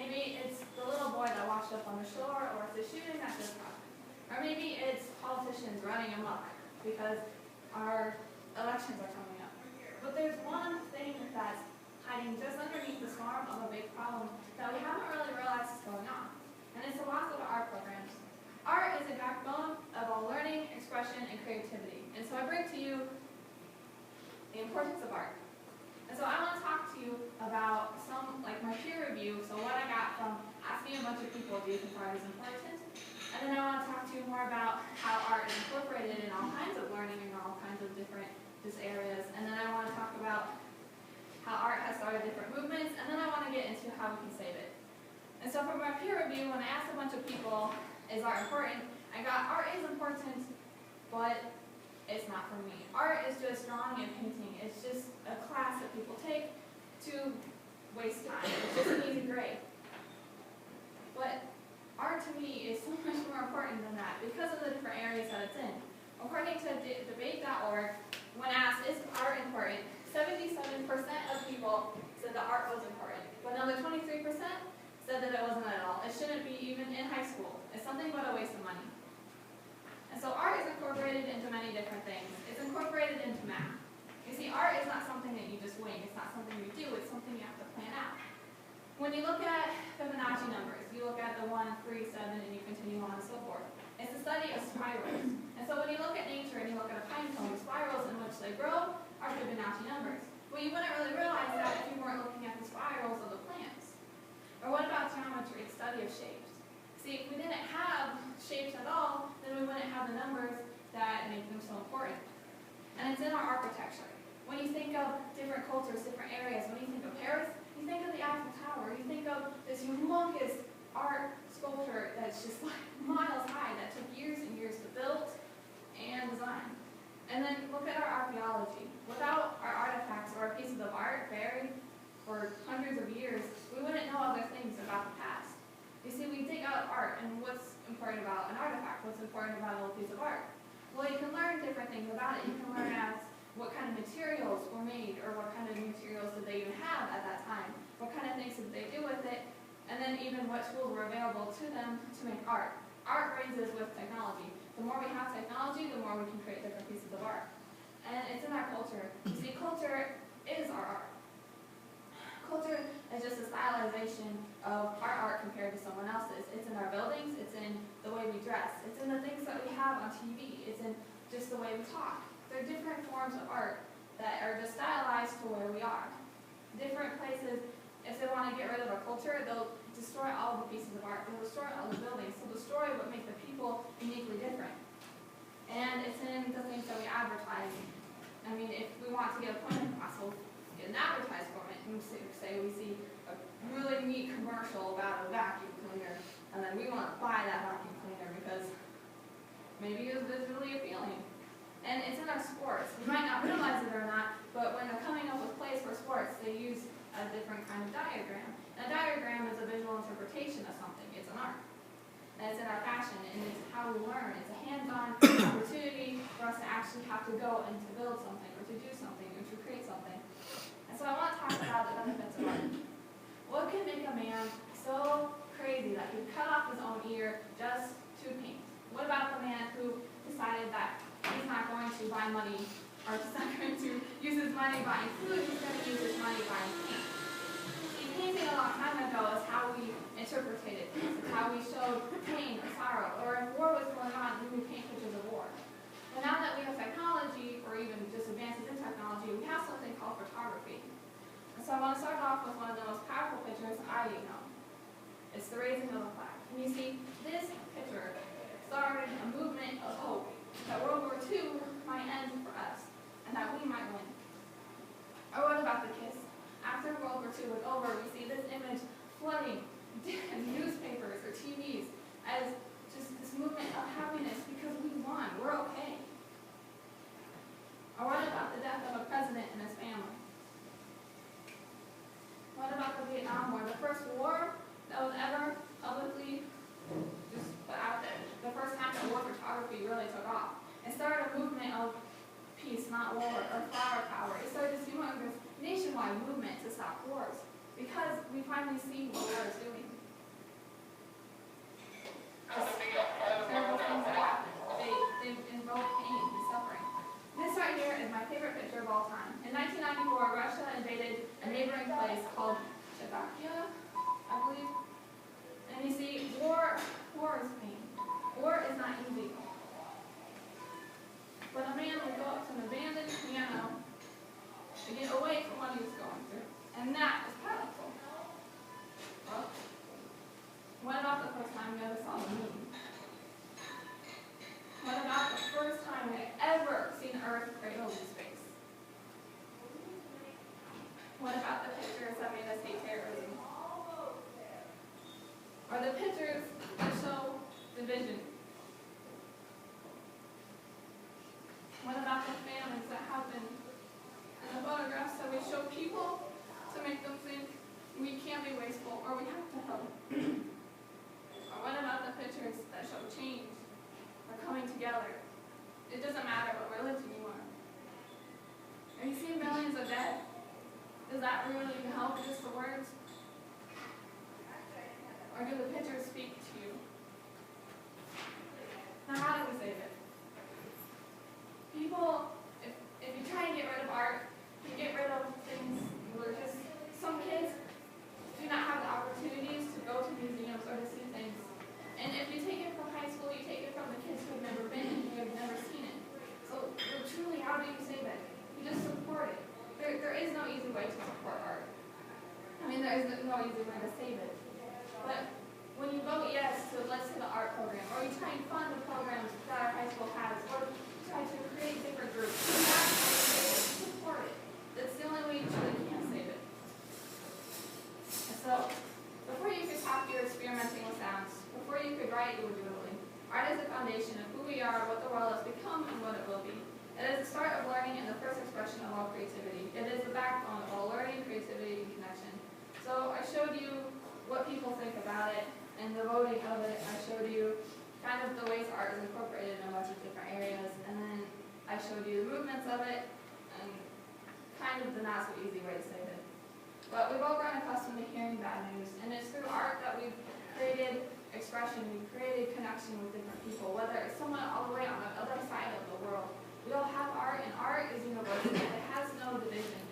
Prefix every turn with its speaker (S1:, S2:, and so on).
S1: maybe it's the little boy that washed up on the shore, or it's the shooting that just happened. Or maybe it's politicians running amok because our elections are coming up. But there's one thing that's hiding just underneath the storm of a big problem that we haven't really realized is going on. And it's the loss of our art programs. Art is the backbone of all learning, expression, and creativity. And so I bring to you the importance of art. And so I want to talk to you about some, like my peer review, so what I got from asking a bunch of people, do you think art is important? And then I want to talk to you more about how art is incorporated in all kinds of learning and all kinds of different just areas. And then I want to talk about how art has started different movements, and then I want to get into how we can save it. And so for my peer review, when I asked a bunch of people, is art important? I got, art is important, but it's not for me. Art is just drawing and painting. It's just a class that people take to waste time. It's just an easy grade. But art to me is so much more important than that because of the different areas that it's in. According to debate.org, when asked, is art important, 77% of people said that art was important, but another 23% said that it wasn't at all. It shouldn't be even in high school. It's something but a waste of money. And so art is incorporated into many different things. It's incorporated into math. You see, art is not something that you just wing. It's not something you do. It's something you have to plan out. When you look at Fibonacci numbers, you look at the 1, 3, 7, and you continue on and so forth. It's the study of spirals. And so when you look at nature and you look at a pine cone, the spirals in which they grow are Fibonacci numbers. Well, you wouldn't really realize that if you weren't looking at the spirals of the plants. Or what about geometry, the study of shapes? See, if we didn't have shapes at all, then we wouldn't have the numbers that make them so important. And it's in our architecture. When you think of different cultures, different areas, when you think of Paris, you think of the Eiffel Tower, you think of this humongous art sculpture that's just like miles high, that took years and years to build and design. And then look at our archaeology. Without our artifacts or our pieces of art buried for hundreds of years, we wouldn't know other things about the past. You see, we dig out art, and what's important about an artifact? What's important about a little piece of art? Well, you can learn different things about it. You can learn as what kind of materials were made, or what kind of materials did they even have at that time? What kind of things did they do with it? And then even what tools were available to them to make art. Art raises with technology. The more we have technology, the more we can create different pieces of art. And it's in our culture. You see, culture is our art. Culture is just a stylization of our art compared to someone else's. It's in our buildings, it's in the way we dress, it's in the things that we have on TV, it's in just the way we talk. There are different forms of art that are just stylized to where we are. Different places, if they want to get rid of our culture, they'll destroy all the pieces of art, they'll destroy all the buildings, they'll destroy what makes the people uniquely different. And it's in the things that we advertise. I mean, if we want to get a point across, we'll get an advertised for it, and say we see a really neat commercial about a vacuum cleaner, and then we want to buy that vacuum cleaner because maybe it's visually appealing. And it's in our sports. You might not realize it or not, but when they're coming up with plays for sports, they use a different kind of diagram. And a diagram is a visual interpretation of something. It's an art. And it's in our fashion, and it's how we learn. It's a hands-on opportunity for us to actually have to go and to build something, or to do something, or to create something. And so I want to talk about the benefits of art. What can make a man so crazy that he'd cut off his own ear just to paint? What about the man who decided that he's not going to buy money, or he's not going to use his money buying food, he's going to use his money buying paint? See, painting a long time ago is how we interpreted things. It's how we showed pain or sorrow, or if war was going on, we would paint pictures of war. But now that we have technology, or even just advances in technology, we have something called photography. And so I want to start off with one of the most powerful pictures I know. It's the raising of the flag. And you see, this picture started a movement of hope that World War II might end for us, and that we might win. Or what about the kiss? After World War II was over, we see this image flooding newspapers or TVs as just this movement of happiness because we won, we're okay. Or what about the death of a president and his family? What about the Vietnam War, the first war that was ever publicly just put out there? The first time that war photography really took off. It started a movement of peace, not war, or flower power. It started this nationwide movement to stop wars because we finally see what war is doing. just terrible things that happen. They involve pain and suffering. This right here is my favorite picture of all time. In 1994, Russia invaded a neighboring place called Czechoslovakia, I believe. And you see, war is pain. War is not easy. But a man would go up to an abandoned piano to get away from what he was going through. And that is powerful. Well, what about the first time you ever saw the moon? What about the first time you ever seen Earth cradled in space? What about the pictures that made us hate terrorism? Or the pictures that show division? What about the famines that happen in the photographs that we show people to make them think we can't be wasteful or we have to help? Or what about the pictures that show change or coming together? It doesn't matter what religion you are. Are you seeing millions of dead? Does that really help, just the words? Or do the pictures speak to you? Now, how do we save it? People, if you try and get rid of art, you get rid of things where just some kids do not have the opportunities to go to museums or to see things. And if you take it from high school, you take it from the kids who have never been and who have never seen it. So truly, how do you save it? You just support it. There is no easy way to support art. I mean, there is no easy way to save it. But when you vote yes to, let's say, the art program, or you try and fund the programs that our high school has, or try to create different groups, support it. That's the only way you truly can save it. And so, before you could talk, you're experimenting with sounds. Before you could write, you were doodling. Art is the foundation of who we are, what the world has become, and what it will be. It is the start of learning and the first expression of all creativity. It is the backbone of all learning, creativity, and connection. So I showed you what people think about it and the voting of it. I showed you kind of the ways art is incorporated in a bunch of different areas. And then I showed you the movements of it and kind of the not so easy way to save it. But we've all grown accustomed to hearing bad news. And it's through art that we've created expression, we've created connection with different people, whether it's someone all the way on the other side of the world. We all have art, and art is universal. It has no division.